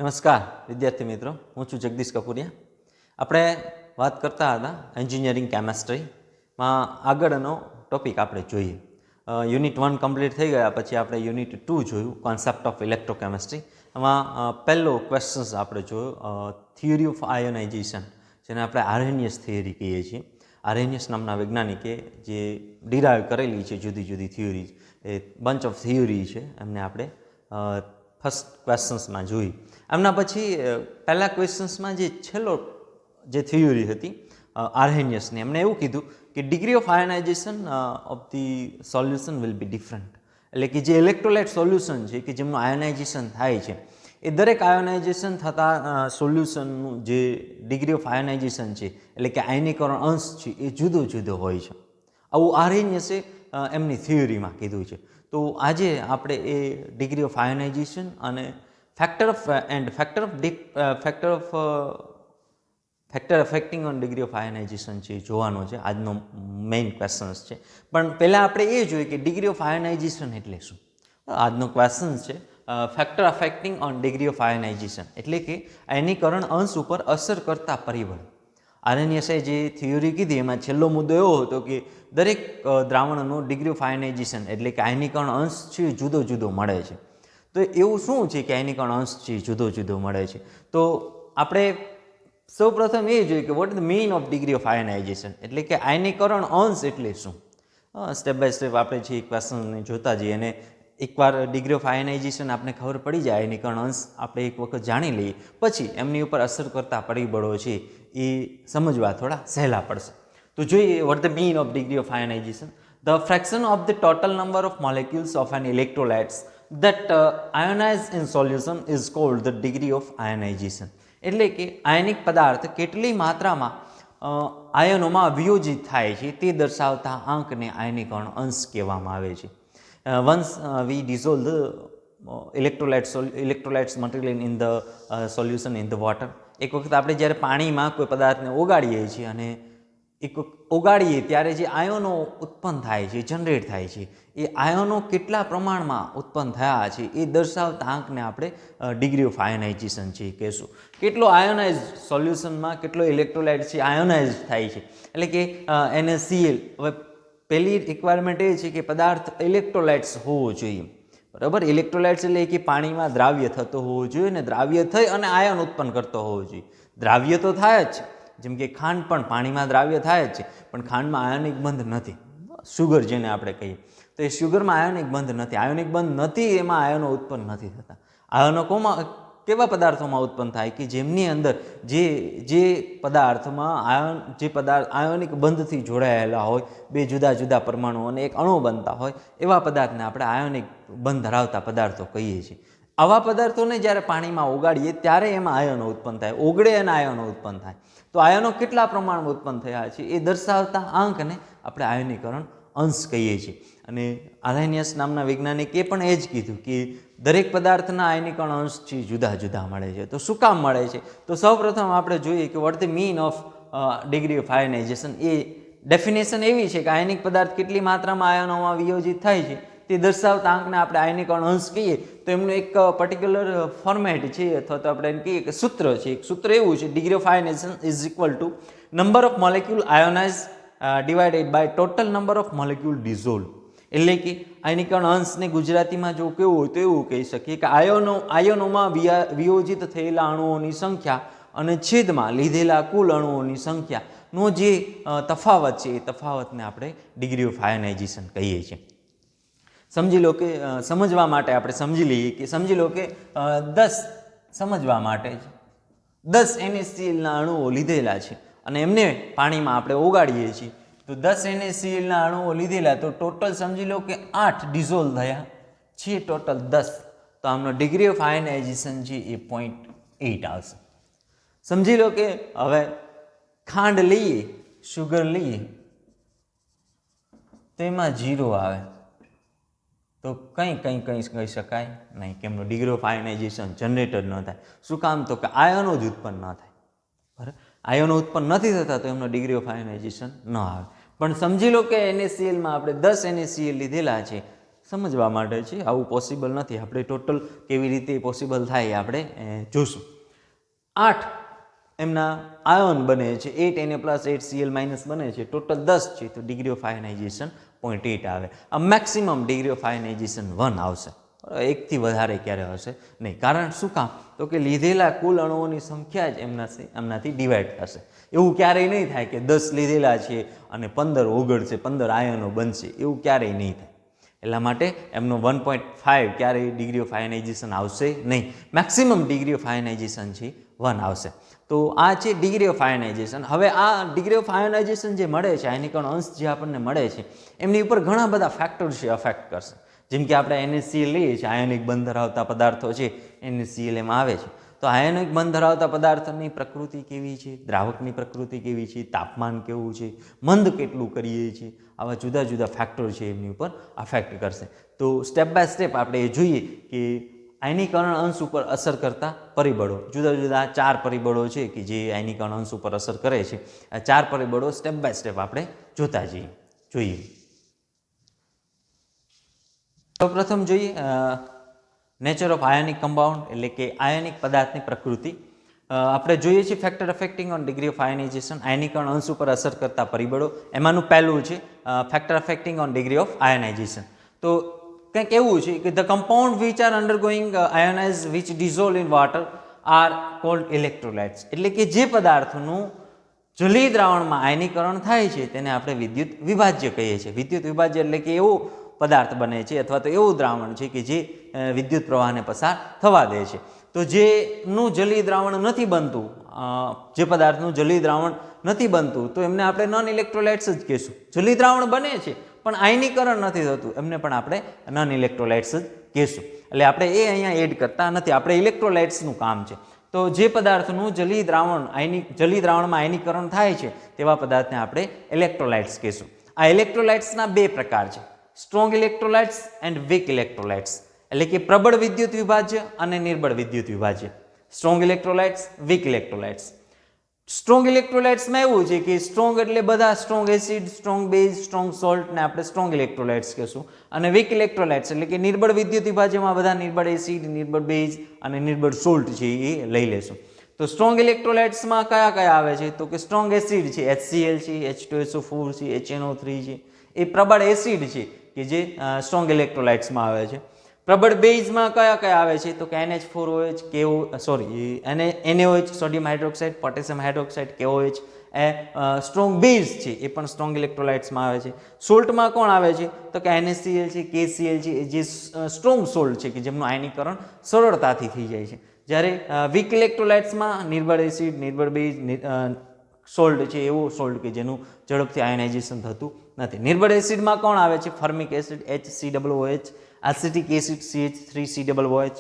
નમસ્કાર વિદ્યાર્થી મિત્રો, હું છું જગદીશ કપૂરિયા. આપણે વાત કરતા હતા એન્જિનિયરિંગ કેમેસ્ટ્રીમાં આગળનો ટોપિક આપણે જોઈએ. યુનિટ 1 કમ્પ્લીટ થઈ ગયા પછી આપણે યુનિટ 2 જોયું, કોન્સેપ્ટ ઓફ ઇલેક્ટ્રોકેમિસ્ટ્રી. એમાં પહેલો ક્વેશ્ચન્સ આપણે જોયો થિયરી ઓફ આયોનાઇઝેશન, જેને આપણે આર્હેનિયસ થિયરી કહીએ છીએ. આર્હેનિયસ નામના વૈજ્ઞાનિકે જે ડિરાઇવ કરેલી છે જુદી જુદી theory, A bunch of theory છે, એમને આપણે ફર્સ્ટ ક્વેશ્ચન્સમાં જોઈ. એમના પછી પહેલા ક્વેશ્ચન્સમાં જે છેલ્લો જે થિયરી હતી આર્હેનિયસની, એમણે એવું કીધું કે degree of ionisation of the solution will be different. એટલે કે જે ઇલેક્ટ્રોલાઇટ સોલ્યુશન છે કે જેમનું આયોનાઇઝેશન થાય છે, એ દરેક આયોનાઇઝેશન થતા સોલ્યુશનનું જે ડિગ્રી ઓફ આયોનાઇઝેશન છે, એટલે કે આયનીકરણ અંશ છે, એ જુદો જુદો હોય છે. આવું આર્હેનિયસે એમની થિયરીમાં કીધું છે. તો આજે આપણે એ ડિગ્રી ઓફ આયોનાઇઝેશન અને factor affecting on degree of ionisation છે જોવાનો છે, આજનો મેઇન ક્વેશ્ચન્સ છે. પણ પહેલાં આપણે એ જોઈએ કે ડિગ્રી ઓફ આયોનાઇઝેશન એટલે શું. આજનો ક્વેશ્ચન છે factor affecting on degree of ionisation, એટલે કે આયનીકરણ અંશ ઉપર અસર કરતા પરિબળ. આર્હેનિયસે જે થિયરી કીધી એમાં છેલ્લો મુદ્દો એવો હતો કે દરેક દ્રાવણનો ડિગ્રી ઓફ આયોનાઇઝેશન એટલે કે આયનીકરણ અંશ છે જુદો જુદો મળે છે. તો એવું શું છે કે આયનીકરણ અંશ છે જુદો જુદો મળે છે? તો આપણે સૌપ્રથમ એ જોઈએ કે what is the mean of degree of ionisation, એટલે કે આયનીકરણ અંશ એટલે શું. સ્ટેપ બાય સ્ટેપ આપણે જે ક્વેશ્ચનને જોતા જઈએ અને એકવાર ડિગ્રી ઓફ આયોનાઇઝેશન આપણે ખબર પડી જાય, આયનીકરણ અંશ આપણે એક વખત જાણી લઈએ, પછી એમની ઉપર અસર કરતા પરિબળો છે એ સમજવા થોડા સહેલા પડશે. તો જોઈએ what the mean of degree of ionisation. The fraction of the total number of molecules of an electrolytes that ionize in solution is called the degree of ionization. એટલે કે આયનિક પદાર્થ કેટલી માત્રામાં આયનોમાં વિયોજિત થાય છે તે દર્શાવતા આંકને આયનીકરણ અંશ કહેવામાં આવે છે. Once we dissolve the electrolytes material in the solution in the water, એક વખત આપણે જ્યારે પાણીમાં કોઈ પદાર્થને ઓગાળીએ છીએ અને ઓગાળીએ ત્યારે જે આયનો ઉત્પન્ન થાય છે, જનરેટ થાય છે, એ આયનો કેટલા પ્રમાણમાં ઉત્પન્ન થયા છે એ દર્શાવતા આંકને આપણે ડિગ્રી ઓફ આયોનાઇઝેશન છે કહેશું. કેટલો આયોનાઇઝ સોલ્યુશનમાં કેટલો ઇલેક્ટ્રોલાઇટ છે આયોનાઇઝ થાય છે, એટલે કે NaCl. હવે પહેલી રિક્વાયરમેન્ટ એ છે કે પદાર્થ ઇલેક્ટ્રોલાઇટ્સ હોવો જોઈએ, બરાબર. ઇલેક્ટ્રોલાઇટ્સ એટલે કે પાણીમાં દ્રાવ્ય થતો હોવો જોઈએ ને દ્રાવ્ય થઈ અને આયન ઉત્પન્ન કરતો હોવો જોઈએ. દ્રાવ્ય તો થાય જ છે, જેમ કે ખાંડ પણ પાણીમાં દ્રાવ્ય થાય જ છે, પણ ખાંડમાં આયોનિક બંધ નથી. શુગર જેને આપણે કહીએ તો એ શુગરમાં આયોનિક બંધ નથી. આયોનિક બંધ નથી એમાં આયનો ઉત્પન્ન નથી થતા. આયનો કેવા પદાર્થોમાં ઉત્પન્ન થાય કે જેમની અંદર જે પદાર્થમાં આયોનિક બંધથી જોડાયેલા હોય, બે જુદા જુદા પરમાણુ અને એક અણુ બનતા હોય, એવા પદાર્થને આપણે આયોનિક બંધ ધરાવતા પદાર્થો કહીએ છીએ. આવા પદાર્થોને જ્યારે પાણીમાં ઓગાળીએ ત્યારે એમાં આયનો ઉત્પન્ન થાય, ઓગળે અને આયનો ઉત્પન્ન થાય. તો આયનો કેટલા પ્રમાણમાં ઉત્પન્ન થયા છે એ દર્શાવતા આંકને આપણે આયનીકરણ અંશ કહીએ છીએ. અને આર્હેનિયસ નામના વૈજ્ઞાનિકે પણ એ જ કીધું કે દરેક પદાર્થના આયનીકરણ અંશ છે જુદા જુદા મળે છે. તો શું કામ મળે છે? તો સૌપ્રથમ આપણે જોઈએ કે vote the mean of degree of ionisation. A definition એવી છે કે આયનિક પદાર્થ કેટલી માત્રામાં આયનોમાં વિયોજિત થાય છે તે દર્શાવતા આંકને આપણે આયનીકરણ અંશ કહીએ. તો એમનું એક પર્ટિક્યુલર ફોર્મેટ છે, અથવા તો આપણે એમ કહીએ કે સૂત્ર છે. એક સૂત્ર એવું છે, degree of ionisation is equal to number of molecule ionise divided by total number of molecule dissolve. એટલે કે આયનીકરણ અંશને ગુજરાતીમાં જો કેવું હોય તો એવું કહી શકીએ કે આયનોમાં વિયોજિત થયેલા અણુઓની સંખ્યા અને છેદમાં લીધેલા કુલ અણુઓની સંખ્યાનો જે તફાવત છે એ તફાવતને આપણે ડિગ્રી ઓફ આયોનાઇઝેશન કહીએ છીએ. સમજી લો કે સમજવા માટે આપણે સમજી લો કે 10 સમજવા માટે 10 NaClના અણુઓ લીધેલા છે અને એમને પાણીમાં આપણે ઓગાળીએ છીએ. તો 10 NaClના અણુઓ લીધેલા, તો ટોટલ સમજી લો કે 8 ડિઝોલ્વ થયા છે, ટોટલ 10. તો આમનો ડિગ્રી ઓફ આયોનાઇઝેશન છે એ 0.8 આવશે. સમજી લો કે હવે ખાંડ લઈએ, શુગર લઈએ, તો એમાં 0 આવે, તો કહી શકાય નહીં કે એમનો ડિગ્રી ઓફ આયોનાઇઝેશન જનરેટ જ ન થાય. શું કામ? તો કે આયનો જ ઉત્પન્ન ન થાય, બરાબર. આયનો ઉત્પન્ન નથી થતા તો એમનો ડિગ્રી ઓફ આયોનાઇઝેશન ન આવે. પણ સમજી લો કે NaClમાં આપણે 10 NaCl લીધેલા છે, સમજવા માટે છે, આવું પોસિબલ નથી. આપણે ટોટલ કેવી રીતે પોસિબલ થાય એ આપણે જોશું. 8 એમના આયોન બને છે, 8 Na પ્લસ 8 Cl માઇનસ બને છે, ટોટલ 10 છે, તો ડિગ્રી ઓફ આયનાઇઝેશન 0.8 આવે. આ મેક્સિમમ ડિગ્રી ઓફ આયનાઇઝેશન 1 આવશે. એકથી વધારે ક્યારે હશે નહીં. કારણ શું કામ? તો કે લીધેલા કુલ અણુઓની સંખ્યા જ એમનાથી ડિવાઈડ થશે. એવું ક્યારેય નહીં થાય કે 10 લીધેલા છે અને 15 ઓગળશે, 15 આયનો બનશે, એવું ક્યારેય નહીં થાય. એટલા માટે એમનો 1.5 ક્યારેય ડિગ્રી ઓફ આયનાઇઝેશન આવશે નહીં. મેક્સિમમ ડિગ્રી ઓફ આયનાઇઝેશન છે 1 આવશે. તો આ છે ડિગ્રી ઓફ આયનાઇઝેશન. હવે આ ડિગ્રી ઓફ આયનાઇઝેશન જે મળે છે, આયનીકરણ અંશ જે આપણને મળે છે, એમની ઉપર ઘણા બધા ફેક્ટર્સ છે અફેક્ટ કરશે. જેમ કે આપણે NaCl લઈએ છીએ, આયનિક બંધ ધરાવતા પદાર્થો છે, NaCl એમાં આવે છે. તો આયનિક બંધ ધરાવતા પદાર્થની પ્રકૃતિ કેવી છે, દ્રાવકની પ્રકૃતિ કેવી છે, તાપમાન કેવું છે, મંદ કેટલું કરીએ છીએ, આવા જુદા જુદા ફેક્ટર છે એમની ઉપર અફેક્ટ કરશે. તો સ્ટેપ બાય સ્ટેપ આપણે એ જોઈએ કે આયનીકરણ અંશ ઉપર અસર કરતા પરિબળો, જુદા જુદા 4 પરિબળો છે કે જે આયનીકરણ અંશ ઉપર અસર કરે છે. આ 4 પરિબળો સ્ટેપ બાય સ્ટેપ આપણે જોતા જોઈએ. સૌપ્રથમ જોઈએ નેચર ઓફ આયોનિક કમ્પાઉન્ડ, એટલે કે આયનિક પદાર્થની પ્રકૃતિ. આપણે જોઈએ છીએ factor affecting on degree of ionisation, આયનીકરણ અંશ ઉપર અસર કરતા પરિબળો. એમાંનું પહેલું છે factor affecting on degree of ionisation. તો કંઈક એવું છે કે the compound which are undergoing ionise which dissolve in water are called electrolytes. એટલે કે જે પદાર્થનું જલીય દ્રાવણમાં આયનીકરણ થાય છે તેને આપણે વિદ્યુત વિભાજ્ય કહીએ છીએ. વિદ્યુત વિભાજ્ય એટલે કે એવું પદાર્થ બને છે અથવા તો એવું દ્રાવણ છે કે જે વિદ્યુત પ્રવાહને પસાર થવા દે છે. તો જેનું જલીય દ્રાવણ નથી બનતું, જે પદાર્થનું જલીય દ્રાવણ નથી બનતું, તો એમને આપણે નોન ઇલેક્ટ્રોલાઇટ્સ જ કહીશું. જલીય દ્રાવણ બને છે પણ આયનીકરણ નથી થતું, એમને પણ આપણે નોન ઇલેક્ટ્રોલાઇટ્સ જ કહીશું. એટલે આપણે એ અહીંયા એડ કરતા નથી, આપણે ઇલેક્ટ્રોલાઇટ્સનું કામ છે. તો જે પદાર્થનું જલીય દ્રાવણમાં આયનીકરણ થાય છે તેવા પદાર્થને આપણે ઇલેક્ટ્રોલાઇટ્સ કહીશું. આ ઇલેક્ટ્રોલાઇટ્સના 2 પ્રકાર છે, strong electrolytes and weak electrolytes. એટલે કે પ્રબળ વિદ્યુત વિભાજ્ય અને નિર્બળ વિદ્યુત વિભાજ્ય. Strong electrolytes, weak electrolytes. Strong ઇલેક્ટ્રોલાઇટ્સમાં એવું છે કે સ્ટ્રોંગ એટલે બધા strong acid, strong base, strong salt ને આપણે સ્ટ્રોંગ ઇલેક્ટ્રોલાઇટ્સ કહીશું. અને વીક ઇલેક્ટ્રોલાઇટ્સ એટલે કે નિર્બળ વિદ્યુત વિભાજ્યમાં બધા નિર્બળ એસિડ, નિર્બળ બેઝ અને નિર્બળ સોલ્ટ છે એ લઈ લેશું. તો સ્ટ્રોંગ ઇલેક્ટ્રોલાઇટ્સમાં કયા કયા આવે છે? તો કે સ્ટ્રોંગ એસિડ છે, HCl છે, H2SO4 છે, HNO3 છે, એ પ્રબળ એસિડ છે કે જે સ્ટ્રોંગ ઇલેક્ટ્રોલાઇટ્સમાં આવે છે. પ્રબળ બેઝમાં કયા કયા આવે છે? તો કે NH4OH, NaOH, sodium hydroxide, potassium hydroxide, KOH એ સ્ટ્રોંગ બેઝ છે, એ પણ સ્ટ્રોંગ ઇલેક્ટ્રોલાઇટ્સમાં આવે છે. સોલ્ટમાં કોણ આવે છે? તો કે NaCl છે, KCl છે, જે સ્ટ્રોંગ સોલ્ટ છે કે જેમનું આયનીકરણ સરળતાથી થઈ જાય છે. જ્યારે વીક ઇલેક્ટ્રોલાઇટ્સમાં નિર્બળ એસિડ, નિર્બળ બેઝ સોલ્ટ છે, એવો સોલ્ટ કે જેનું ઝડપથી આયનાઇઝેશન થતું નથી. નિર્બળ એસિડમાં કોણ આવે છે? Formic acid, HCOOH, acetic acid CH3COOH.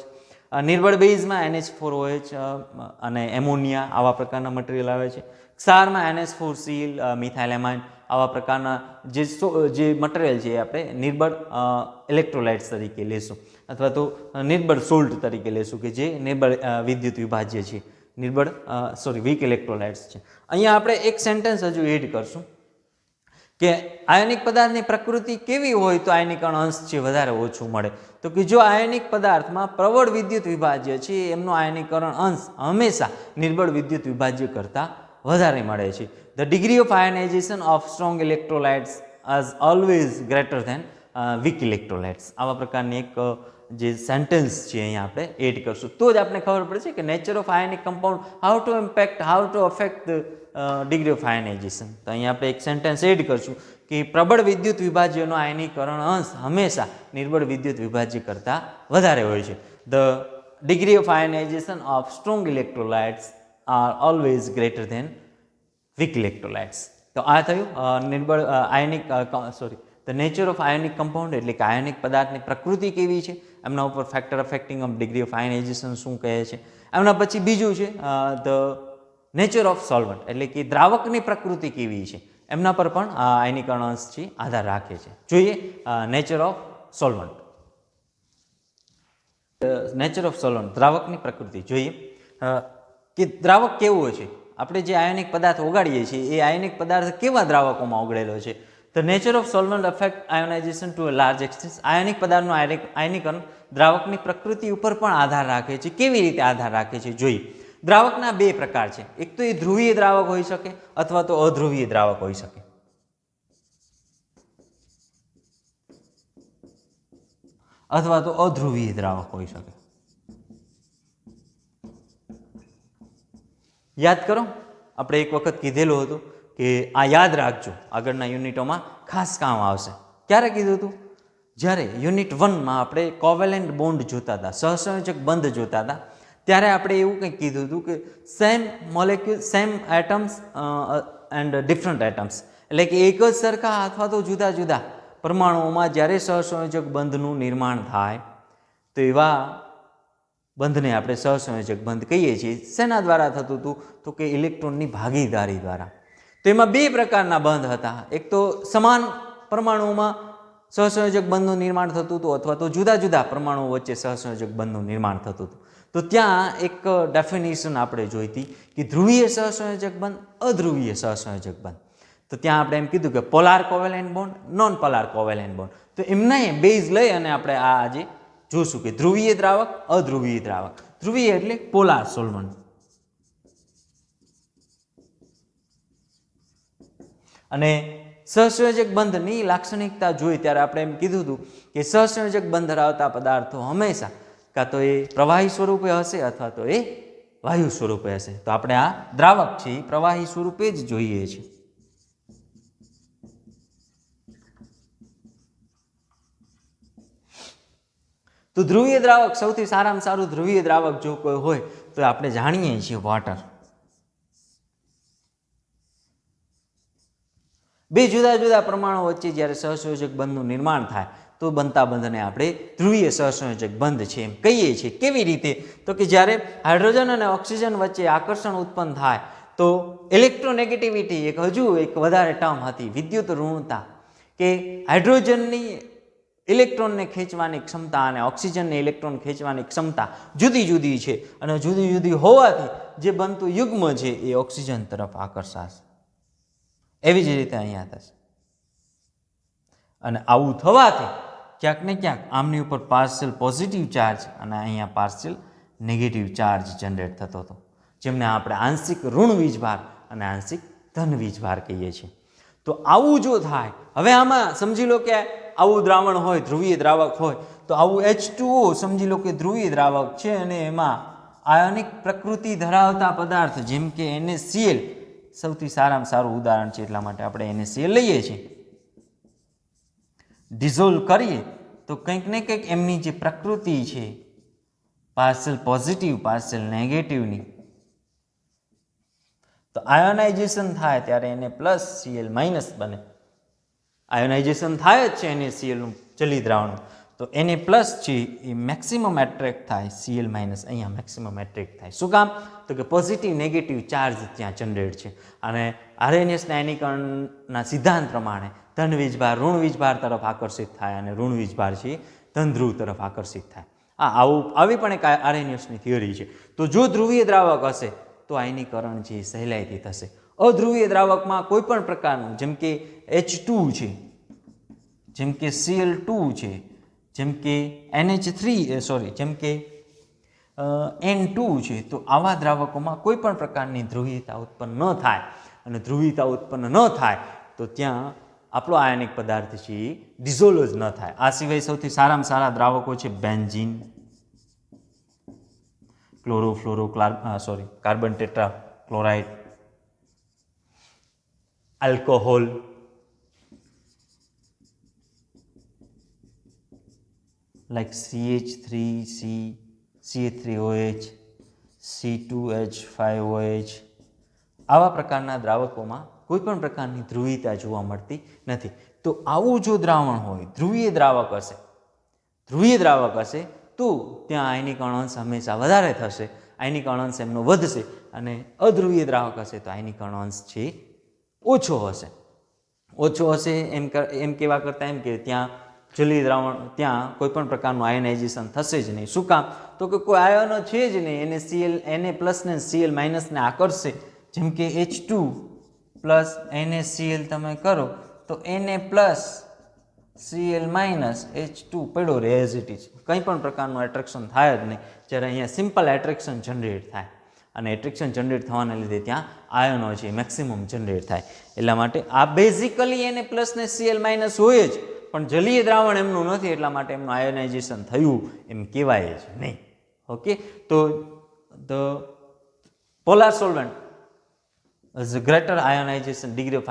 નિર્બળ બેઝમાં NH4OH અને એમોનિયા, આવા પ્રકારના મટીરિયલ આવે છે. ક્ષારમાં NH4Cl, મિથાઇલેમાઇન, આવા પ્રકારના જે મટીરિયલ છે એ આપણે નિર્બળ ઇલેક્ટ્રોલાઇટ્સ તરીકે લેશું અથવા તો નિર્બળ સોલ્ટ તરીકે લેશું કે જે નિર્બળ વિદ્યુત વિભાજ્ય છે, વીક ઇલેક્ટ્રોલાઇટ્સ છે. અહીંયા આપણે એક સેન્ટેન્સ હજુ એડ કરશું કે આયનિક પદાર્થની પ્રકૃતિ કેવી હોય તો આયનીકરણ અંશ છે વધારે ઓછું મળે. તો કે જો આયનિક પદાર્થમાં પ્રબળ વિદ્યુત વિભાજ્ય છે એમનો આયનીકરણ અંશ હંમેશા નિર્બળ વિદ્યુત વિભાજ્ય કરતાં વધારે મળે છે. The degree of ionisation of strong electrolytes is always greater than weak electrolytes. આવા પ્રકારની એક જે સેન્ટેન્સ છે અહીંયા આપણે એડ કરશું તો જ આપણે ખબર પડશે કે nature of ionic compound how to affect degree of ionisation. તો અહીંયા આપણે એક સેન્ટેન્સ એડ કરશું કે પ્રબળ વિદ્યુત વિભાજ્યનો આયનીકરણ અંશ હંમેશા નિર્બળ વિદ્યુત વિભાજ્ય કરતાં વધારે હોય છે. The degree of ionisation of strong electrolytes are always greater than weak electrolytes. તો આ થયું the nature of ionic compound, એટલે કે આયોનિક પદાર્થની પ્રકૃતિ કેવી છે, એમના ઉપર factor affecting of degree of ionisation શું કહે છે. એમના પછી બીજું છે ધ નેચર ઓફ સોલ્વન્ટ, એટલે કે દ્રાવકની પ્રકૃતિ કેવી છે, એમના પર પણ આયનીકરણ અંશ છે આધાર રાખે છે. જોઈએ nature of solvent. Nature of solvent, દ્રાવકની પ્રકૃતિ જોઈએ કે દ્રાવક કેવો છે. આપણે જે આયનિક પદાર્થ ઓગાળીએ છીએ એ આયનિક પદાર્થ કેવા દ્રાવકોમાં ઓગળેલો છે? The nature of solvent affect ionisation to a large extent. Ionic પદાર્થનું આયનીકરણ દ્રાવકની પ્રકૃતિ ઉપર પણ આધાર રાખે છે. કેવી રીતે આધાર રાખે છે જોઈએ. દ્રાવકના બે પ્રકાર છે. એક તો એ ધ્રુવીય દ્રાવક હોઈ શકે અથવા તો અધ્રુવીય દ્રાવક હોઈ શકે. અથવા તો અધ્રુવીય દ્રાવક હોઈ શકે. યાદ કરો, આપણે એક વખત કીધેલું હતું કે આ યાદ રાખજો, આગળના યુનિટોમાં ખાસ કામ આવશે. ક્યારે કીધું હતું? જ્યારે યુનિટ 1માં આપણે કોવેલેન્ટ બોન્ડ જોતા હતા, સહસંયોજક બંધ જોતા હતા, ત્યારે આપણે એવું કંઈક કીધું હતું કે same molecule same atoms and different atoms, એટલે કે એક જ સરખા અથવા તો જુદા જુદા પરમાણુઓમાં જ્યારે સહસંયોજક બંધનું નિર્માણ થાય તો એવા બંધને આપણે સહસંયોજક બંધ કહીએ છીએ. શેના દ્વારા થતું હતું? તો કે ઇલેક્ટ્રોનની ભાગીદારી દ્વારા. તો એમાં બે પ્રકારના બંધ હતા. એક તો સમાન પરમાણુઓમાં સહસંયોજક બંધનું નિર્માણ થતું હતું અથવા તો જુદા જુદા પરમાણુઓ વચ્ચે સહસંયોજક બંધનું નિર્માણ થતું હતું. તો ત્યાં એક ડેફિનેશન આપણે જોઈતી કે ધ્રુવીય સહસંયોજક બંધ, અધ્રુવીય સહસંયોજક બંધ. તો ત્યાં આપણે એમ કીધું કે polar covalent bond, non polar covalent bond. તો એમના બેઝ લઈ અને આપણે આ આજે જોશું કે ધ્રુવીય દ્રાવક, અધ્રુવીય દ્રાવક. ધ્રુવીય એટલે પોલાર સોલ્વન્ટ અને સહસંયોજક બંધની લાક્ષણિકતા જોઈ ત્યારે આપણે એમ કીધું હતું કે સહસંયોજક બંધ ધરાવતા પદાર્થો હંમેશા કાં તો એ પ્રવાહી સ્વરૂપે હશે અથવા તો એ વાયુ સ્વરૂપે હશે. તો આપણે આ દ્રાવક છે એ પ્રવાહી સ્વરૂપે જ જોઈએ છીએ. તો ધ્રુવીય દ્રાવક, સૌથી સારામાં સારું ધ્રુવીય દ્રાવક જો કોઈ હોય તો આપણે જાણીએ છીએ વોટર. બે જુદા જુદા પરમાણુ વચ્ચે જ્યારે સહસંયોજક બંધનું નિર્માણ થાય તો બનતા બંધને આપણે ધ્રુવીય સહસંયોજક બંધ છે એમ કહીએ છીએ. કેવી રીતે? તો કે જ્યારે હાઇડ્રોજન અને ઓક્સિજન વચ્ચે આકર્ષણ ઉત્પન્ન થાય તો ઇલેક્ટ્રોનેગેટિવિટી એક હજુ એક વધારે ટર્મ હતી, વિદ્યુત ઋણતા, કે હાઇડ્રોજનની ઇલેક્ટ્રોનને ખેંચવાની ક્ષમતા અને ઓક્સિજનને ઇલેક્ટ્રોન ખેંચવાની ક્ષમતા જુદી જુદી છે અને જુદી જુદી હોવાથી જે બનતું યુગ્મ છે એ ઓક્સિજન તરફ આકર્ષાશે. એવી જ રીતે અહીંયા થશે અને આવું થવાથી ક્યાંક ને ક્યાંક આમની ઉપર પાર્શિયલ પોઝિટિવ ચાર્જ અને અહીંયા પાર્શિયલ નેગેટિવ ચાર્જ જનરેટ થતો હતો, જેમને આપણે આંશિક ઋણ વીજભાર અને આંશિક ધન વીજભાર કહીએ છીએ. તો આવું જો થાય, હવે આમાં સમજી લો કે આવું દ્રાવણ હોય, ધ્રુવીય દ્રાવક હોય, તો આવું H2O સમજી લો કે ધ્રુવીય દ્રાવક છે અને એમાં આયોનિક પ્રકૃતિ ધરાવતા પદાર્થ જેમ કે NaCl સૌથી સારામાં સારું ઉદાહરણ છે, એટલા માટે આપણે NaCl લઈએ છીએ. ડિઝોલ્વ કરીએ તો કંઈક ને કંઈક એમની જે પ્રકૃતિ છે પાર્શિયલ પોઝિટિવ પાર્શિયલ નેગેટિવની, તો આયોનાઇઝેશન થાય ત્યારે Na+Cl- બને. આયોનાઇઝેશન થાય જ છે NaClનું ચલી દ્રાવણ, તો Na+ છે એ મેક્સિમમ એટ્રેક્ટ થાય, Cl- અહીંયા મેક્સિમમ એટ્રેક્ટ થાય. શું કામ? તો કે પોઝિટિવ નેગેટિવ ચાર્જ ત્યાં જનરેટ છે અને આરએનએસના આયનીકરણના સિદ્ધાંત પ્રમાણે ધન વીજભાર ઋણ વીજભાર તરફ આકર્ષિત થાય અને ઋણ વીજભાર છે ધન ધ્રુવ તરફ આકર્ષિત થાય. આવી પણ એક આરએનએસની થિયરી છે. તો જો ધ્રુવીય દ્રાવક હશે તો આયનીકરણ છે સહેલાઈથી થશે. અધ્રુવીય દ્રાવકમાં કોઈ પણ પ્રકારનું, જેમ કે H2 છે, જેમ કે Cl2 છે, જેમ કે જેમ કે N2 છે, તો આવા દ્રાવકોમાં કોઈ પણ પ્રકારની ધ્રુવીયતા ઉત્પન્ન ન થાય અને ધ્રુવીયતા ઉત્પન્ન ન થાય તો ત્યાં આપણો આયનિક પદાર્થ છે એ ડિઝોલ્વ જ ન થાય. આ સિવાય સૌથી સારામાં સારા દ્રાવકો છે benzene, carbon tetra chloride, alcohol, like CH3C, CH3OH, C2H5OH. આવા પ્રકારના દ્રાવકોમાં કોઈ પણ પ્રકારની ધ્રુવીયતા જોવા મળતી નથી. તો આવું જો દ્રાવણ હોય, ધ્રુવીય દ્રાવક હશે તો ત્યાં આયનીકરણ અંશ હંમેશા વધારે થશે, આયનીકરણ અંશ એમનો વધશે, અને અધ્રુવીય દ્રાવક હશે તો આયનીકરણ અંશ છે ઓછો હશે. એમ કહેવા કરતાં એમ કે ત્યાં જલી દ્રાવણ, ત્યાં કોઈ પણ પ્રકારનું આયનાઇઝેશન થશે જ નહીં. શું કામ? તો કે કોઈ આયનો છે જ નહીં. Na+ ને Cl- ને આકર્ષશે, જેમ કે H2 + NaCl તમે કરો તો Na+Cl-H2 પડ્યો રહે એઝ ઇટ ઇઝ, કંઈ પણ પ્રકારનું એટ્રેક્શન થાય જ નહીં. જ્યારે અહીંયા સિમ્પલ એટ્રેક્શન જનરેટ થાય અને એટ્રેક્શન જનરેટ થવાને લીધે ત્યાં આયનો છે મેક્સિમમ જનરેટ થાય. એટલા માટે આ બેઝિકલી Na+ ને Cl- હોય જ, પણ જલીય દ્રાવણ એમનું નથી, એટલા માટે એમનું આયોનાઇઝેશન થયું એમ કહેવાય જ નહીં. ઓકે, તો the polar solvent is a greater ionization degree of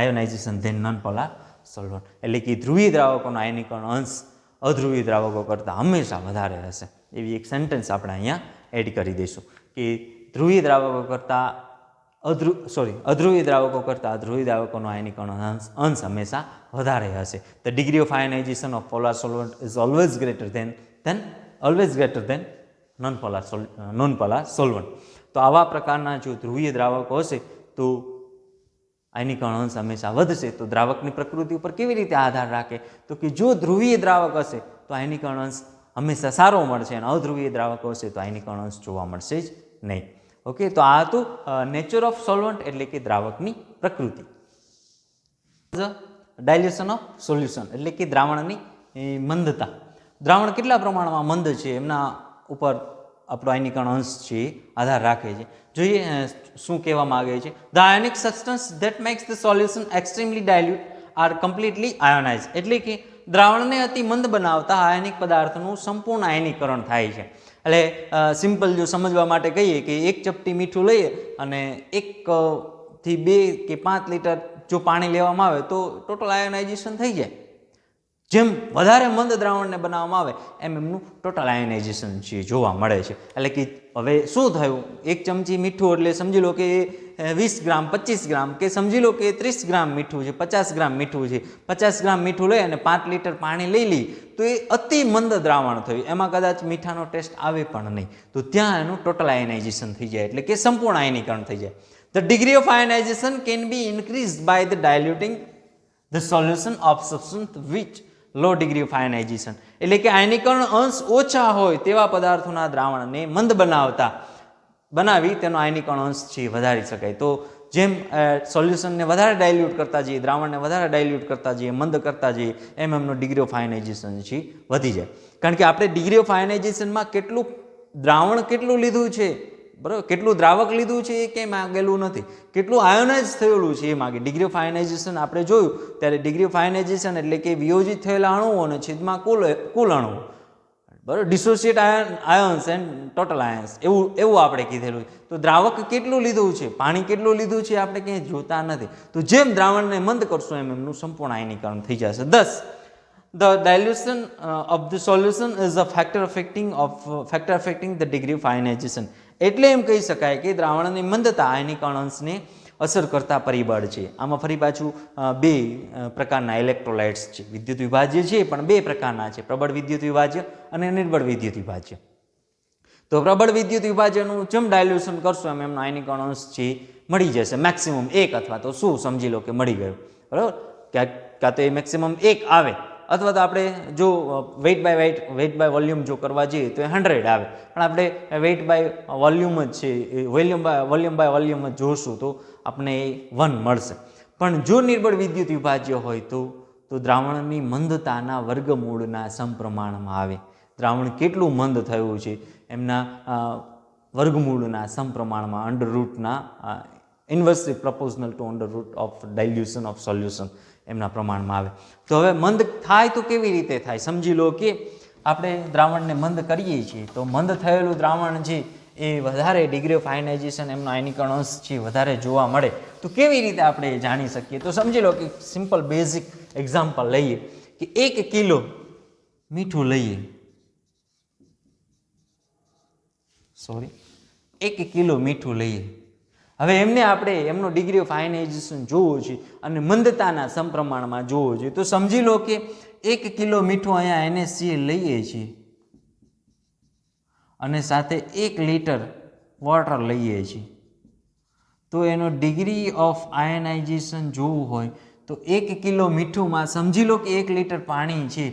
ionization than non-polar solvent. એટલે કે ધ્રુવીય દ્રાવકોનો આયનીકરણ અંશ અધ્રુવીય દ્રાવકો કરતાં હંમેશા વધારે હશે. એવી એક સેન્ટેન્સ આપણે અહીંયા એડ કરી દઈશું કે ધ્રુવીય દ્રાવકો કરતાં અધ્રુવીય દ્રાવકો કરતાં અધ્રુવીય દ્રાવકોનો આયનીકરણ અંશ હંમેશા વધારે હશે. The degree of ionization of polar solvent is always greater than non-polar solvent. તો આવા પ્રકારના જો ધ્રુવીય દ્રાવકો હશે તો આયનીકરણ અંશ હંમેશા વધશે. તો દ્રાવકની પ્રકૃતિ ઉપર કેવી રીતે આધાર રાખે? તો કે જો ધ્રુવીય દ્રાવક હશે તો આયનીકરણ અંશ હંમેશા સારો મળશે અને અધ્રુવીય દ્રાવકો હશે તો આયનીકરણ અંશ જોવા મળશે જ નહીં. ઓકે, તો આ હતું નેચર ઓફ સોલ્વન્ટ એટલે કે દ્રાવકની પ્રકૃતિ. ડાયલ્યુશન ઓફ સોલ્યુશન એટલે કે દ્રાવણની મંદતા. દ્રાવણ કેટલા પ્રમાણમાં મંદ છે એમના ઉપર આપણો આયનીકરણ અંશ છે આધાર રાખે છે. જોઈએ શું કહેવા માગે છે. The ionic substance that makes the solution extremely dilute are completely ionise. એટલે કે દ્રાવણને અતિ મંદ બનાવતા આયનિક પદાર્થનું સંપૂર્ણ આયનીકરણ થાય છે. એટલે સિમ્પલ જો સમજવા માટે કહીએ કે એક ચપટી મીઠું લઈએ અને 1 થી 2 કે 5 લીટર જો પાણી લેવામાં આવે તો ટોટલ આયોનાઇઝેશન થઈ જાય. જેમ વધારે મંદ દ્રાવણને બનાવવામાં આવે એમ એમનું ટોટલ આયોનાઇઝેશન છે જોવા મળે છે. એટલે કે હવે શું થયું, 1 ચમચી મીઠું એટલે સમજી લો કે 20 ગ્રામ 25 ગ્રામ કે સમજી લો કે 30 ગ્રામ મીઠું છે, 50 ગ્રામ મીઠું છે. 50 ગ્રામ મીઠું લઈ અને 5 લીટર પાણી લઈ લઈ તો એ અતિ મંદ દ્રાવણ થયું, એમાં કદાચ મીઠાનો ટેસ્ટ આવે પણ નહીં. તો ત્યાં એનું ટોટલ આયોનાઇઝેશન થઈ જાય એટલે કે સંપૂર્ણ આયનીકરણ થઈ જાય. The degree of ionisation can be increased by the diluting the solution of substance which low degree of ionisation. એટલે કે આયનીકરણ અંશ ઓછા હોય તેવા પદાર્થોના દ્રાવણને મંદ બનાવી તેનો આયનીકરણ અંશ છે વધારી શકાય. તો જેમ સોલ્યુશનને વધારે ડાયલ્યુટ કરતા જઈએ, દ્રાવણને વધારે ડાયલ્યુટ કરતા જઈએ, મંદ કરતા જઈએ, એમ એમનો ડિગ્રી ઓફ આયોનાઇઝેશન છે વધી જાય. કારણ કે આપણે ડિગ્રી ઓફ આયોનાઇઝેશનમાં કેટલું દ્રાવણ કેટલું લીધું છે, બરાબર, કેટલું દ્રાવક લીધું છે એ કંઈ માગેલું નથી, કેટલું આયોનાઇઝ થયેલું છે એ માગે. ડિગ્રી ઓફ આયોનાઇઝેશન આપણે જોયું ત્યારે ડિગ્રી ઓફ આયોનાઇઝેશન એટલે કે વિયોજિત થયેલા અણુઓ અને છેદમાં કુલ અણુઓ, બરાબર, ડિસોસિએટ આયન્સ એન્ડ ટોટલ આયન્સ એવું આપણે કીધેલું છે. તો દ્રાવક કેટલું લીધું છે, પાણી કેટલું લીધું છે આપણે ક્યાંય જોતા નથી. તો જેમ દ્રાવણને મંદ કરશો એમ એમનું સંપૂર્ણ આયનીકરણ થઈ જશે. Thus, the dilution of the solution is a factor affecting the degree of ionization. એટલે એમ કહી શકાય કે દ્રાવણની મંદતા આયનીકરણ અંશને અસર કરતા પરિબળ છે. આમાં ફરી પાછું 2 પ્રકારના ઇલેક્ટ્રોલાઇટ્સ છે. વિદ્યુત વિભાજ્ય છે પણ 2 પ્રકારના છે, પ્રબળ વિદ્યુત વિભાજ્ય અને નિર્બળ વિદ્યુત વિભાજ્ય. તો પ્રબળ વિદ્યુત વિભાજ્યનું જેમ ડાયલ્યુશન કરશો એમ એમનો આયનીકરણ અંશ છે મળી જશે મેક્સિમમ 1 અથવા તો શું સમજી લો કે મળી ગયું, બરાબર. કાં તો એ મેક્સિમમ 1 આવે અથવા તો આપણે જો વેઇટ બાય વોલ્યુમ જો કરવા જઈએ તો એ 100 આવે, પણ આપણે વેઇટ બાય વોલ્યુમ જ છે, વોલ્યુમ બાય વોલ્યુમ જ જોશું તો આપણને એ 1 મળશે. પણ જો નિર્બળ વિદ્યુત વિભાજ્ય હોય તો દ્રાવણની મંદતાના વર્ગમૂળના સમપ્રમાણમાં આવે. દ્રાવણ કેટલું મંદ થયું છે એમના વર્ગમૂળના સમપ્રમાણમાં અંડરરૂટના inversely proportional to under root of dilution of solution એમના પ્રમાણમાં આવે. તો હવે મંદ થાય તો કેવી રીતે થાય? સમજી લો કે આપણે દ્રાવણને મંદ કરીએ છીએ તો મંદ થયેલું દ્રાવણ છે એ વધારે ડિગ્રી ઓફ આયોનાઇઝેશન એમનો આયનીકરણ અંશ છે વધારે જોવા મળે. તો કેવી રીતે આપણે જાણી શકીએ? તો સમજી લો કે સિમ્પલ બેઝિક એક્ઝામ્પલ લઈએ કે 1 કિલો મીઠું લઈએ, 1 કિલો મીઠું લઈએ. હવે એમને આપણે એમનો ડિગ્રી ઓફ આયોનાઇઝેશન જોવો છે અને મંદતાના સમપ્રમાણમાં જોવો છે. તો સમજી લો કે 1 કિલો મીઠું અહીંયા NaCl લઈએ છીએ અને સાથે 1 લીટર વોટર લઈએ છીએ. તો એનો ડિગ્રી ઓફ આયોનાઇઝેશન જોવું હોય તો 1 કિલો મીઠુંમાં સમજી લો કે 1 લીટર પાણી છે,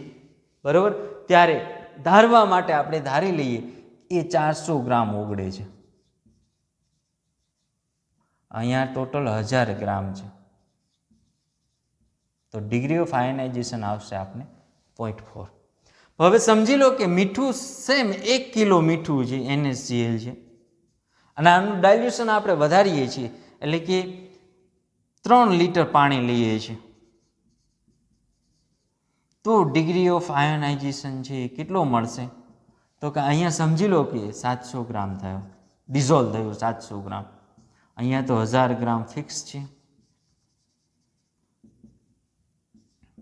બરાબર. ત્યારે ધારવા માટે આપણે ધારી લઈએ એ 400 ગ્રામ ઓગળે છે. અહીંયા ટોટલ 1000 ગ્રામ છે. તો ડિગ્રી ઓફ આયનાઇઝેશન આવશે આપણે 0.4. હવે સમજી લો કે મીઠું સેમ 1 કિલો મીઠું છે NaCl છે અને આનું ડાયલ્યુશન આપણે વધારીએ છીએ એટલે કે 3 લીટર પાણી લઈએ છીએ તો ડિગ્રી ઓફ આયોનાઇઝેશન છે એ કેટલો મળશે તો કે અહીંયા સમજી લો કે 700 ગ્રામ થયો, ડિઝોલ્વ થયો 700 ગ્રામ, અહીંયા તો 1000 ગ્રામ ફિક્સ છે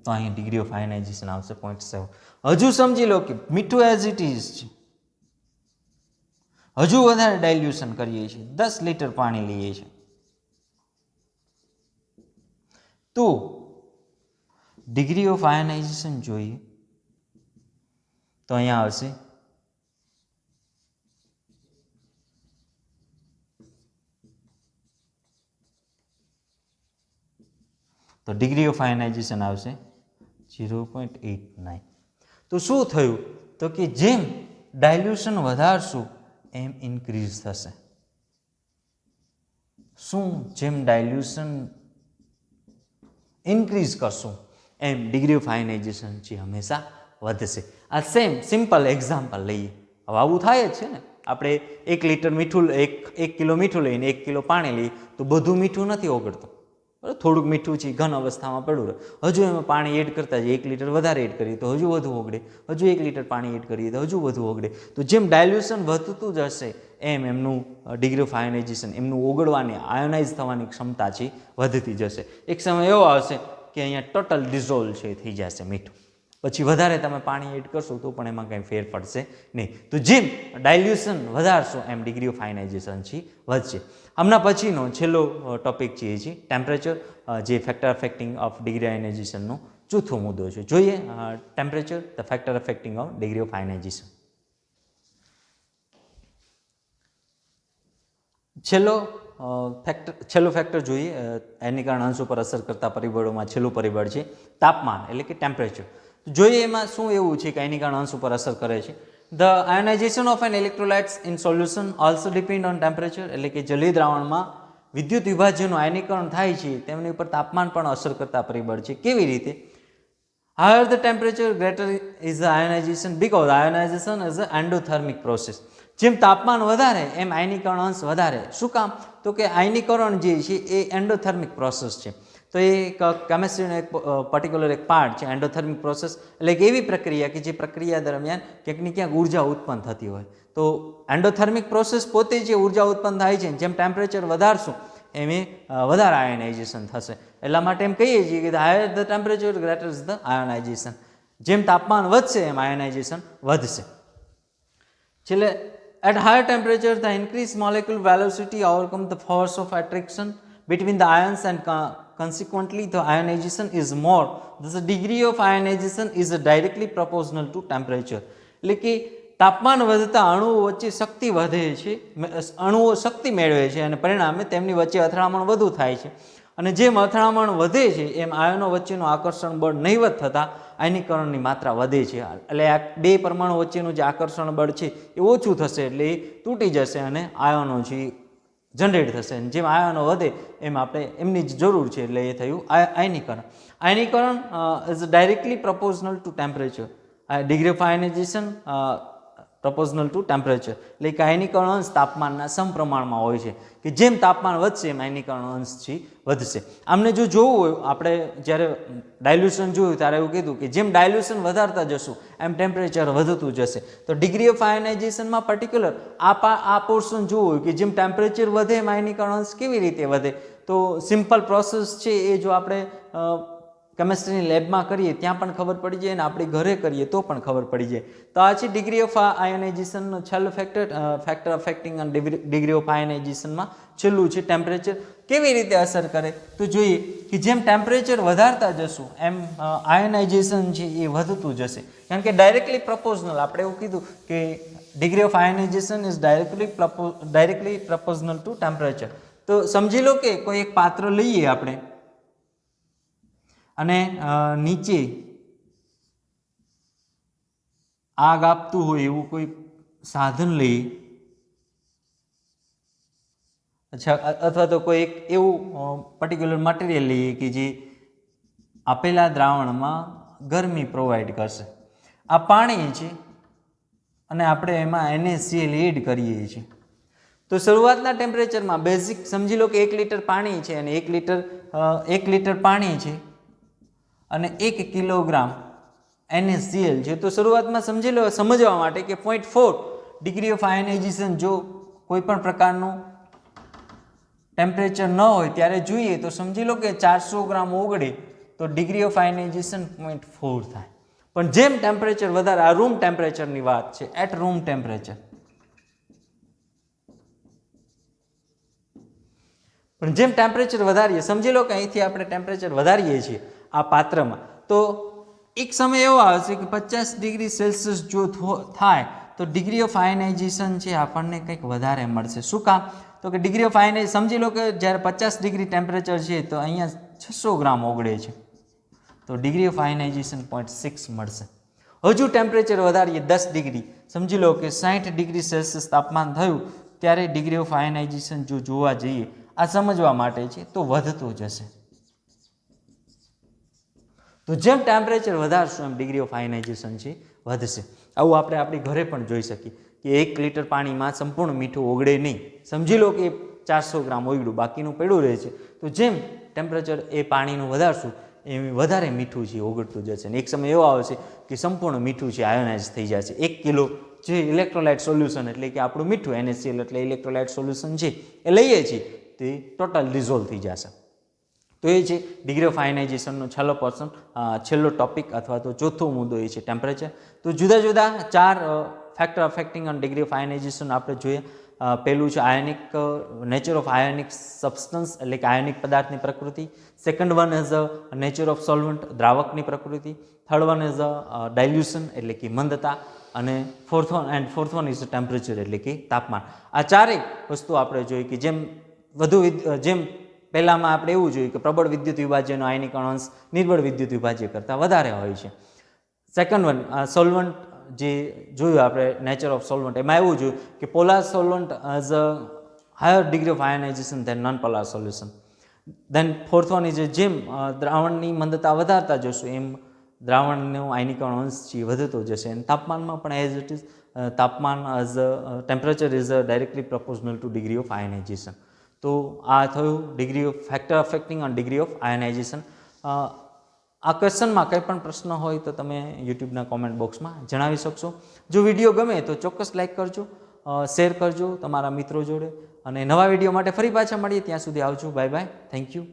તો અહીંયા ડિગ્રી ઓફ આયોનાઇઝેશન આવશે 0.7. હજુ સમજી લો કે મીઠું એઝ ઇટ ઇઝ છે, હજુ વધારે ડાયલ્યુશન કરીએ છીએ, 10 લીટર પાણી લઈએ છીએ તો ડિગ્રી ઓફ આયોનાઇઝેશન જોઈએ તો અહીંયા આવશે તો ડિગ્રી ઓફ આયોનાઇઝેશન આવશે 0.89. તો શું થયું તો કે જેમ ડાયલ્યુશન વધારશું એમ ઇન્ક્રીઝ થશે. શું? જેમ ડાયલ્યુશન ઇન્ક્રીઝ કરશું એમ ડિગ્રી ઓફ આયોનાઇઝેશન છે હંમેશા વધશે. આ સેમ સિમ્પલ એક્ઝામ્પલ લઈએ. હવે આવું થાય જ છે ને, આપણે 1 લીટર મીઠું 1 કિલો મીઠું લઈને 1 કિલો પાણી લઈએ તો બધું મીઠું નથી ઓગળતું, બરાબર? થોડુંક મીઠું છે ઘન અવસ્થામાં પડ્યું રહે, હજુ એમાં પાણી એડ કરતા જ 1 લીટર વધારે એડ કરીએ તો હજુ વધુ ઓગળે, હજુ 1 લીટર પાણી એડ કરીએ તો હજુ વધુ ઓગળે. તો જેમ ડાયલ્યુશન વધતું જશે એમ એમનું ડિગ્રી ઓફ આયોનાઇઝેશન, એમનું ઓગળવાની આયોનાઇઝ થવાની ક્ષમતા છે વધતી જશે. એક સમય એવો આવશે કે અહીંયા ટોટલ ડિઝોલ્વ છે થઈ જશે મીઠું, પછી વધારે તમે પાણી એડ કરશો તો પણ એમાં કંઈ ફેર પડશે નહીં. તો જેમ ડાયલ્યુશન વધારશો એમ ડિગ્રી ઓફ આયોનાઇઝેશન છે વધશે. હમણાં પછીનો છેલ્લો ટોપિક છે ટેમ્પરેચર, જે ફેક્ટર અફેક્ટિંગ ઓફ ડિગ્રી આયોનાઇઝેશનનો ચોથો મુદ્દો છે. જોઈએ temperature, the factor affecting of degree of ionisation. છેલ્લો ફેક્ટર જોઈએ આયનીકરણ અંશ ઉપર અસર કરતા પરિબળોમાં છેલ્લું પરિબળ છે તાપમાન એટલે કે ટેમ્પરેચર. જોઈએ એમાં શું એવું છે કે આયનીકરણ અંશ ઉપર અસર કરે છે. The ionization of an electrolytes in solution also depend on temperature, એટલે કે જલીય દ્રાવણમાં વિદ્યુત વિભાજનનું આયનીકરણ થાય છે તેમની ઉપર તાપમાન પણ અસર કરતા પરિબળ છે. કેવી રીતે? Higher the temperature, greater is the ionization because ionization is an endothermic process. જેમ તાપમાન વધારે એમ આયનીકરણ અંશ વધારે. શું કામ? તો કે આયનીકરણ જે છે એ એન્ડોથર્મિક પ્રોસેસ છે. તો એ કેમિસ્ટ્રીનો એક પર્ટિક્યુલર એક પાર્ટ છે એન્ડોથર્મિક પ્રોસેસ, એટલે કે એવી પ્રક્રિયા કે જે પ્રક્રિયા દરમિયાન ક્યાંક ને ક્યાંક ઉર્જા ઉત્પન્ન થતી હોય. તો એન્ડોથર્મિક પ્રોસેસ પોતે જે ઉર્જા ઉત્પન્ન થાય છે જેમ ટેમ્પરેચર વધારશું એમ એ વધારે આયોનાઇઝેશન થશે. એટલા માટે એમ કહીએ છીએ કે higher the temperature greater is the ionisation. જેમ તાપમાન વધશે એમ આયોનાઇઝેશન વધશે. છેલ્લે at higher temperature the increased molecular velocity overcome the force of attraction between the ions and consequently the ionization is more. Thus the degree of ionization is directly proportional to temperature. એટલે કે તાપમાન વધતા અણુઓ વચ્ચે શક્તિ વધે છે, અણુઓ શક્તિ મેળવે છે અને પરિણામે તેમની વચ્ચે અથડામણ વધુ થાય છે. અને જેમ અથડામણ વધે છે એમ આયનો વચ્ચેનું આકર્ષણ બળ નહીવત થતાં આયનીકરણની માત્રા વધે છે. એટલે આ બે પરમાણુ વચ્ચેનું જે આકર્ષણ બળ છે એ ઓછું થશે એટલે એ તૂટી જશે અને આયનો છે જનરેટ થશે. જેમ આયનો વધે એમ આપણે એમની જ જરૂર છે એટલે એ થયું આયનીકરણ. આયનીકરણ is directly proportional to temperature. Degree of ionisation proportional to temperature એટલે કે આયનીકરણ અંશ તાપમાનના સમપ્રમાણમાં હોય છે કે જેમ તાપમાન વધશે એમ આયનીકરણ અંશ છે વધશે. આમને જો જોવું હોય, આપણે જ્યારે ડાયલ્યુશન જોયું ત્યારે એવું કીધું કે જેમ ડાયલ્યુશન વધારતા જશું એમ ટેમ્પરેચર વધતું જશે. તો ડિગ્રી ઓફ આયોનાઇઝેશનમાં પર્ટિક્યુલર આ પોર્શન જોવું હોય કે જેમ ટેમ્પરેચર વધે એમ આયનીકરણ અંશ કેવી રીતે વધે. તો સિમ્પલ પ્રોસેસ છે એ જો આપણે કેમિસ્ટ્રીની લેબમાં કરીએ ત્યાં પણ ખબર પડી જાય અને આપણે ઘરે કરીએ તો પણ ખબર પડી જાય. તો આ છે ડિગ્રી ઓફ આયોનાઇઝેશનનો છેલ્લું ફેક્ટર અફેક્ટિંગ અને ડિગ્રી ઓફ આયોનાઇઝેશનમાં છેલ્લું છે ટેમ્પરેચર. કેવી રીતે અસર કરે તો જોઈએ કે જેમ ટેમ્પરેચર વધારતા જશું એમ આયોનાઇઝેશન છે એ વધતું જશે. કારણ કે ડાયરેક્ટલી પ્રપોઝનલ, આપણે એવું કીધું કે degree of ionisation is directly proportional to temperature. તો સમજી લો કે કોઈ એક પાત્ર લઈએ આપણે અને નીચે આગ આપતું હોય એવું કોઈ સાધન લઈએ, અચ્છા, અથવા તો કોઈ એક એવું પર્ટિક્યુલર મટીરિયલ લઈએ કે જે આપેલા દ્રાવણમાં ગરમી પ્રોવાઈડ કરશે. આ પાણી છે અને આપણે એમાં NaCl એડ કરીએ છીએ. તો શરૂઆતના ટેમ્પરેચરમાં બેઝિક સમજી લો કે 1 લિટર પાણી છે અને 1 લિટર પાણી છે અને 1 કિલોગ્રામ NaCl છે. તો શરૂઆતમાં સમજી લો સમજવા માટે કે 0.4 ડિગ્રી ઓફ આયનાઇઝેશન જો કોઈ પણ પ્રકારનું ટેમ્પરેચર ન હોય ત્યારે જોઈએ તો સમજી લો કે 400 ગ્રામ ઓગળે તો ડિગ્રી ઓફ આયનાઇઝેશન 0.4 થાય. પણ જેમ ટેમ્પરેચર વધારે, આ રૂમ ટેમ્પરેચરની વાત છે, એટ રૂમ ટેમ્પરેચર, પણ જેમ ટેમ્પરેચર વધારીએ, સમજી લો કે અહીંથી આપણે ટેમ્પરેચર વધારીએ છીએ આ પાત્રમાં, તો એક સમય એવો આવશે કે 50 ડિગ્રી સેલ્સિયસ જો થાય તો ડિગ્રી ઓફ આયનાઇઝેશન છે આપણને કંઈક વધારે મળશે. શું કામ? તો કે ડિગ્રી ઓફ આયનાઇઝેશન સમજી લો કે જ્યારે 50 ડિગ્રી ટેમ્પરેચર છે તો અહીંયા 600 ગ્રામ ઓગળે છે, તો ડિગ્રી ઓફ આયનાઇઝેશન 0.6 મળશે. હજુ ટેમ્પરેચર વધારીએ 10 ડિગ્રી, સમજી લો કે 60 ડિગ્રી સેલ્સિયસ તાપમાન થયું ત્યારે ડિગ્રી ઓફ આયનાઇઝેશન જો જોવા જઈએ, આ સમજવા માટે છે, તો વધતું જશે. તો જેમ ટેમ્પરેચર વધારશું એમ ડિગ્રી ઓફ આયનાઇઝેશન છે વધશે. આવું આપણે આપણી ઘરે પણ જોઈ શકીએ કે 1 લિટર પાણીમાં સંપૂર્ણ મીઠું ઓગળે નહીં. સમજી લો કે 400 ગ્રામ ઓગળ્યું, બાકીનું પડ્યું રહે છે. તો જેમ ટેમ્પરેચર એ પાણીનું વધારશું એમ વધારે મીઠું છે ઓગળતું જશે. અને એક સમય એવો આવશે કે સંપૂર્ણ મીઠું છે આયોનાઇઝ થઈ જશે. 1 કિલો જે ઇલેક્ટ્રોલાઇટ સોલ્યુશન એટલે કે આપણું મીઠું NaCl એટલે ઇલેક્ટ્રોલાઇટ સોલ્યુશન છે એ લઈએ છીએ તે ટોટલ ડિઝોલ્વ થઈ જશે. તો એ છે ડિગ્રી ઓફ આયનાઇઝેશનનો છેલ્લો ટોપિક અથવા તો ચોથો મુદ્દો એ છે ટેમ્પરેચર. તો જુદા જુદા 4 factor affecting on degree of ionisation આપણે જોઈએ. પહેલું છે ionic nature of ionic substance એટલે કે આયોનિક પદાર્થની પ્રકૃતિ. Second one is nature of solvent દ્રાવકની પ્રકૃતિ. થર્ડ વન ઇઝ ડાયલ્યુશન એટલે કે મંદતા. અને ફોર્થ વન ઇઝ ટેમ્પરેચર એટલે કે તાપમાન. આ ચારેય વસ્તુ આપણે જોઈએ કે જેમ પહેલામાં આપણે એવું જોયું કે પ્રબળ વિદ્યુત વિભાજ્યનો આયનિક અંશ નિર્બળ વિદ્યુત વિભાજ્ય કરતાં વધારે હોય છે. સેકન્ડ વન સોલ્વન્ટ જે જોયું આપણે નેચર ઓફ સોલ્વન્ટ, એમાં એવું જોયું કે polar solvent as a higher degree of ionisation than non polar solution. Then fourth one is જેમ દ્રાવણની મંદતા વધારતા જશું એમ દ્રાવણનો આયનિક અંશ છે વધતો જશે. અને તાપમાનમાં પણ એઝ ઇટ ઇઝ તાપમાન as temperature is directly proportional to degree of ionisation. તો આ થયું degree of factor affecting on degree of ionisation. આ ક્વેશ્ચનમાં કંઈ પણ પ્રશ્ન હોય તો તમે યુટ્યુબના કોમેન્ટ બોક્સમાં જણાવી શકશો. જો વિડીયો ગમે તો ચોક્કસ લાઇક કરજો, શેર કરજો તમારા મિત્રો જોડે. અને નવા વિડીયો માટે ફરી પાછા મળીએ, ત્યાં સુધી આવજો. Bye bye, thank you.